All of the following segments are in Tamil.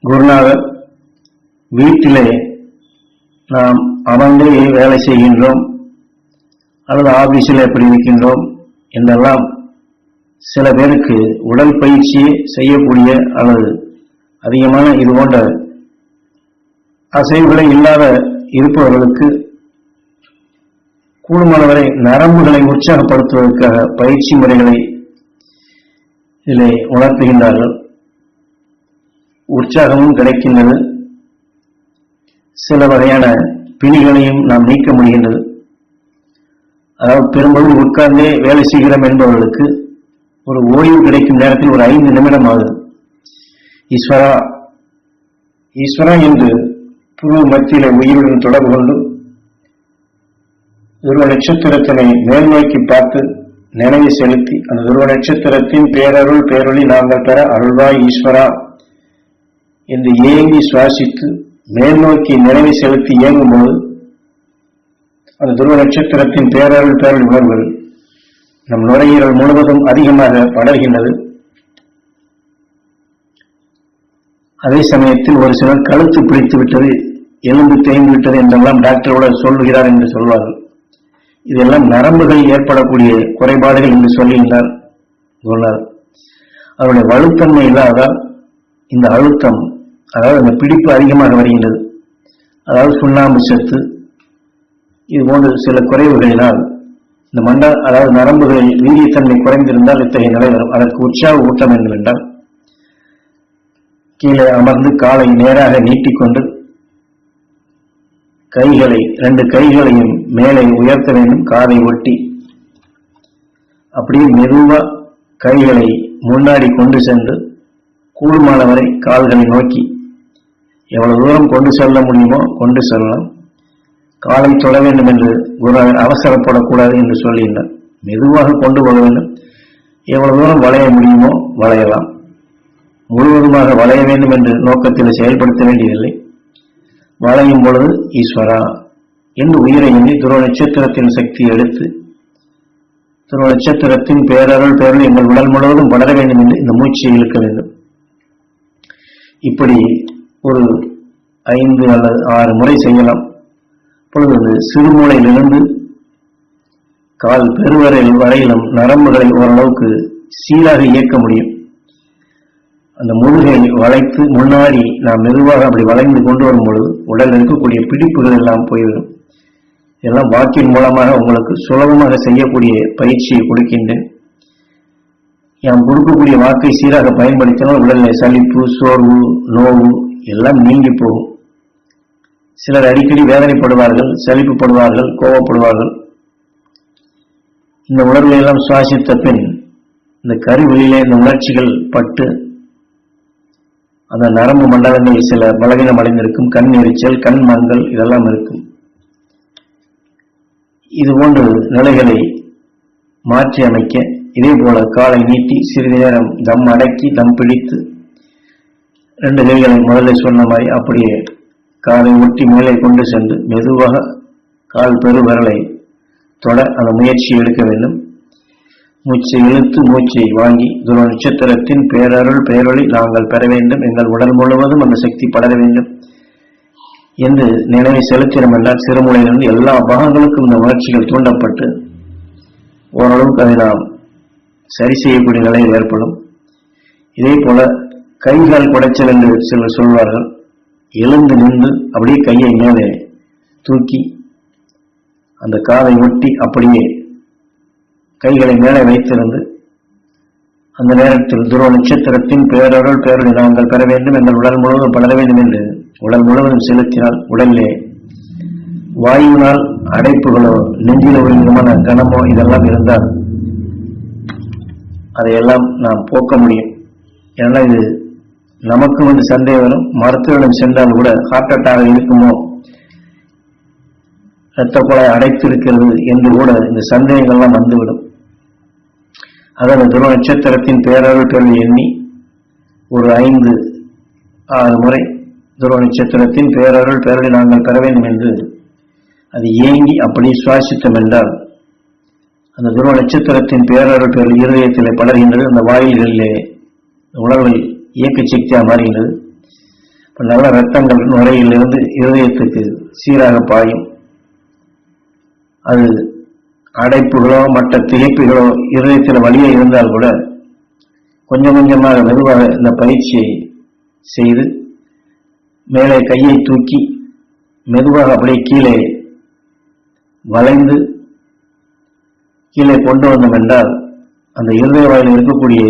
குருநாதர் வீட்டிலே நாம் அமர்ந்தே வேலை செய்கின்றோம் அல்லது ஆபீஸில் எப்படி இருக்கின்றோம் என்றெல்லாம் சில பேருக்கு உடல் பயிற்சியை செய்யக்கூடிய அல்லது அதிகமான இது போன்ற அசைவுகளை இல்லாத இருப்பவர்களுக்கு கூடுமானவரை நரம்புகளை உற்சாகப்படுத்துவதற்காக பயிற்சி முறைகளை இதிலே உணர்த்துகின்றார்கள். உற்சாகமும் கிடைக்கின்றது, சில வகையான பிணிகளையும் நாம் நீக்க முடிகின்றது. அதாவது பெரும்பாலும் உட்கார்ந்தே வேலை செய்கிறோம் என்பவர்களுக்கு ஒரு ஓய்வு கிடைக்கும் நேரத்தில் ஒரு 5 நிமிடம் ஆகுது. ஈஸ்வரா ஈஸ்வரா என்று புரு மத்தியில உயிருடன் தொடர்பு கொண்டு துருவ நட்சத்திரத்தினை மேல் நோக்கி பார்த்து நினைவு செலுத்தி அந்த துருவ நட்சத்திரத்தின் பேரருள் பேரொளி நாங்கள் பெற அருள்வாய் ஈஸ்வரா என்று ஏங்கி சுவாசித்து மேல் நோக்கி நினைவு செலுத்தி இயங்கும்போது அந்த துருவ நட்சத்திரத்தின் பேரருள் பேரொளி உணர்வுகள் நம் நுரையீரல் முழுவதும் அதிகமாக படர்கின்றது. அதே சமயத்தில் ஒரு சிலர் கழுத்து பிடித்து விட்டது, எலும்பு தேய்ந்து விட்டது என்றெல்லாம் டாக்டரோட சொல்லுகிறார் என்று சொல்வார்கள். இதெல்லாம் நரம்புகளில் ஏற்படக்கூடிய குறைபாடுகள் என்று சொல்லுகின்றார். அவருடைய வலுத்தன்மை இல்லாதால் இந்த அழுத்தம், அதாவது அந்த பிடிப்பு அதிகமாக வருகின்றது. அதாவது சுண்ணாம்பு சத்து இது போன்ற சில குறைவுகளினால் இந்த அதாவது நரம்புகளில் வீரியத்தன்மை குறைந்திருந்தால் இத்தகைய நிலை வரும். அதற்கு உற்சாக ஊட்டம் வேண்டும் என்றால் கீழே அமர்ந்து காலை நேராக நீட்டிக்கொண்டு கைகளை 2 கைகளையும் மேலே உயர்த்த வேண்டும். காதை ஒட்டி அப்படியே மெதுவா கைகளை முன்னாடி கொண்டு சென்று கூடுமானவரை கால்களை நோக்கி எவ்வளவு தூரம் கொண்டு செல்ல முடியுமோ கொண்டு செல்லலாம். காலை தொட வேண்டும் என்று குருநாதர் அவசரப்படக்கூடாது என்று சொல்லுகின்றார். மெதுவாக கொண்டு போக வேண்டும். எவ்வளவு தூரம் வளைய முடியுமோ வளையலாம். முழுவதுமாக வளைய வேண்டும் என்று நோக்கத்தில் செயல்படுத்த வேண்டியதில்லை. வளையும் பொழுது ஈஸ்வரா என்று உயிரை எண்ணி துருவ நட்சத்திரத்தின் சக்தியை எடுத்து துருவ நட்சத்திரத்தின் பேரருள் பேரருள் எங்கள் உடல் முழுவதும் படர வேண்டும் என்று இந்த மூச்சை இழுக்க வேண்டும். இப்படி ஒரு 5 அல்லது 6 முறை செய்யலாம். பொழுது சிறுமூளையிலிருந்து கால் பெருவரையில் வரையிலும் நரம்புகளை ஓரளவுக்கு சீராக இயக்க முடியும். அந்த முதுகை வளைத்து முன்னாடி நாம் மெதுவாக அப்படி வளைந்து கொண்டு வரும் பொழுது உடலில் இருக்கக்கூடிய பிடிப்புகள் எல்லாம் போய்விடும். இதெல்லாம் வாக்கின் மூலமாக உங்களுக்கு சுலபமாக செய்யக்கூடிய பயிற்சியை கொடுக்கின்றேன். நாம் கொடுக்கக்கூடிய வாக்கை சீராக பயன்படுத்தினால் உடலில் சலிப்பு, சோர்வு, நோவு எல்லாம் நீங்கி போகும். சிலர் அடிக்கடி வேதனைப்படுவார்கள், சலிப்புப்படுவார்கள், கோபப்படுவார்கள். இந்த உணர்வுகளை எல்லாம் சுவாசித்த பின் இந்த கருவிலே இந்த உணர்ச்சிகள் பட்டு அந்த நரம்பு மண்டலங்களில் சில பலவீனம் அடைந்திருக்கும். கண் எரிச்சல், கண் மங்கல் இதெல்லாம் இருக்கும். இது போன்ற நிலைகளை மாற்றி அமைக்க இதே போல காலை நீட்டி சிறிது நேரம் தம் அடக்கி தம் பிடித்து 2 கைகளை முதல்ல சொன்ன மாதிரி அப்படியே காலை ஒட்டி மேலே கொண்டு சென்று மெதுவாக கால் பெருவிரலை தொட அந்த முயற்சியை எடுக்க வேண்டும். மூச்சை இழுத்து மூச்சை வாங்கி துருவ நட்சத்திரத்தின் பேரருள் பேரொளி நாங்கள் பெற வேண்டும், எங்கள் உடல் முழுவதும் அந்த சக்தி படர வேண்டும் என்று நினைவை செலுத்தினோம் என்றால் சிறுமூளையிலிருந்து எல்லா பாகங்களுக்கும் இந்த உணர்ச்சிகள் தூண்டப்பட்டு ஓரளவுக்கு அதை நாம் சரி செய்யக்கூடிய நிலையில் ஏற்படும். இதே போல கைகால் குடைச்சல் என்று சிலர் சொல்வார்கள். எழுந்து நின்று அப்படியே கையை மேலே தூக்கி அந்த காதை ஒட்டி அப்படியே கைகளை மேலே வைத்திருந்து அந்த நேரத்தில் துருவ நட்சத்திரத்தின் பேரருள் பேரொளி நாங்கள் பெற வேண்டும், எங்கள் உடல் முழுவதும் படர வேண்டும் என்று உடல் முழுவதும் செலுத்தினால் உடலிலே வாயுவினால் அடைப்புகளோ நெஞ்சில் ஒரு விதமான கனமோ இதெல்லாம் இருந்தால் அதையெல்லாம் நாம் போக்க முடியும். ஏன்னா இது நமக்கு சந்தேகம் வரும். மருத்துவரிடம் சென்றால் கூட ஹார்ட் அட்டாக் இருக்குமோ, இரத்த குழாய் அடைத்து இருக்கிறது என்று கூட இந்த சந்தேகங்கள்லாம் வந்துவிடும். அதாவது துருவ நட்சத்திரத்தின் பேரருள் பேரொளி எண்ணி ஒரு 5-6 முறை துருவ நட்சத்திரத்தின் பேரருள் பேரொளி நாங்கள் பெற வேண்டும் என்று அது ஏங்கி அப்படி சுவாசித்தோம் என்றால் அந்த துருவ நட்சத்திரத்தின் பேரருள் பேரொளி இருதயத்திலே படர்கின்றது. அந்த வாயில்களிலே உணர்வை இயக்க சக்தியாக மாறுகின்றது. நல்ல இரத்தங்கள் நுரையிலிருந்து இருதயத்துக்கு சீராக பாயும். அது அடைப்புகளோ மற்ற திகைப்புகளோ இருதயத்தில் வலியே இருந்தால் கூட கொஞ்சம் கொஞ்சமாக மெதுவாக இந்த பயிற்சியை செய்து மேலே கையை தூக்கி மெதுவாக அப்படியே கீழே வளைந்து கீழே கொண்டு வந்தோம் என்றால் அந்த இருதய வாயில் இருக்கக்கூடிய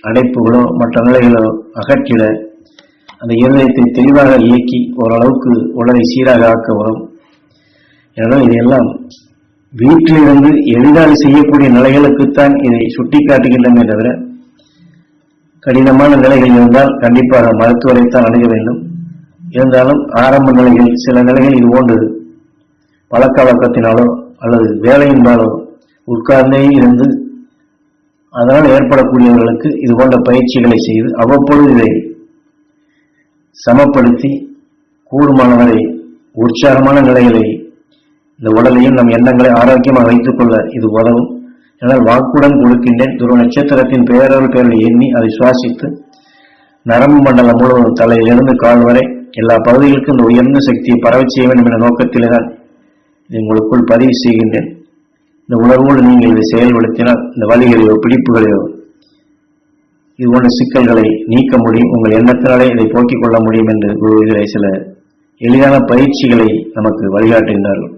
அடைப்புகளோ மற்ற நிலைகளோ அகற்றிட அந்த இருதயத்தை தெளிவாக இயக்கி ஓரளவுக்கு உடலை சீராக ஆக்க வரும். எனவே இதையெல்லாம் வீட்டிலிருந்து எளிதாக செய்யக்கூடிய நிலைகளுக்குத்தான் இதை சுட்டி காட்டுகின்றன தவிர கடினமான நிலைகள் இருந்தால் கண்டிப்பாக மருத்துவரைத்தான் அணுக வேண்டும். இருந்தாலும் ஆரம்ப நிலையில் சில நிலைகள் இது போன்று பழக்க வழக்கத்தினாலோ அல்லது வேலையின்பாலோ உட்கார்ந்தே இருந்து அதனால் ஏற்படக்கூடியவர்களுக்கு இது போன்ற பயிற்சிகளை செய்து அவ்வப்பொழுது இதை சமப்படுத்தி கூடுமானவரை உற்சாகமான நிலைகளை இந்த உடலையும் நம் எண்ணங்களை ஆரோக்கியமாக வைத்துக் கொள்ள இது உதவும். என்னால் வாக்குடன் கொடுக்கின்றேன். துருவ நட்சத்திரத்தின் பெயரவர்கள் பெயர்களை எண்ணி அதை சுவாசித்து நரம்பு மண்டலம் முழுவதும் தலையிலிருந்து கால் வரை எல்லா பகுதிகளுக்கும் இந்த உயர்ந்த சக்தியை பரவச் செய்ய வேண்டும் என்ற நோக்கத்திலே தான் உங்களுக்குள் பதிவு செய்கின்றேன். இந்த உணர்வோடு நீங்கள் இதை செயல்படுத்தினால் இந்த வலிகளையோ பிடிப்புகளையோ இது போன்ற சிக்கல்களை நீக்க முடியும். உங்கள் எண்ணத்தினாலே இதை போக்கிக் கொள்ள முடியும் என்று குரு சில எளிதான பயிற்சிகளை நமக்கு வழிகாட்டுகின்றார்கள்.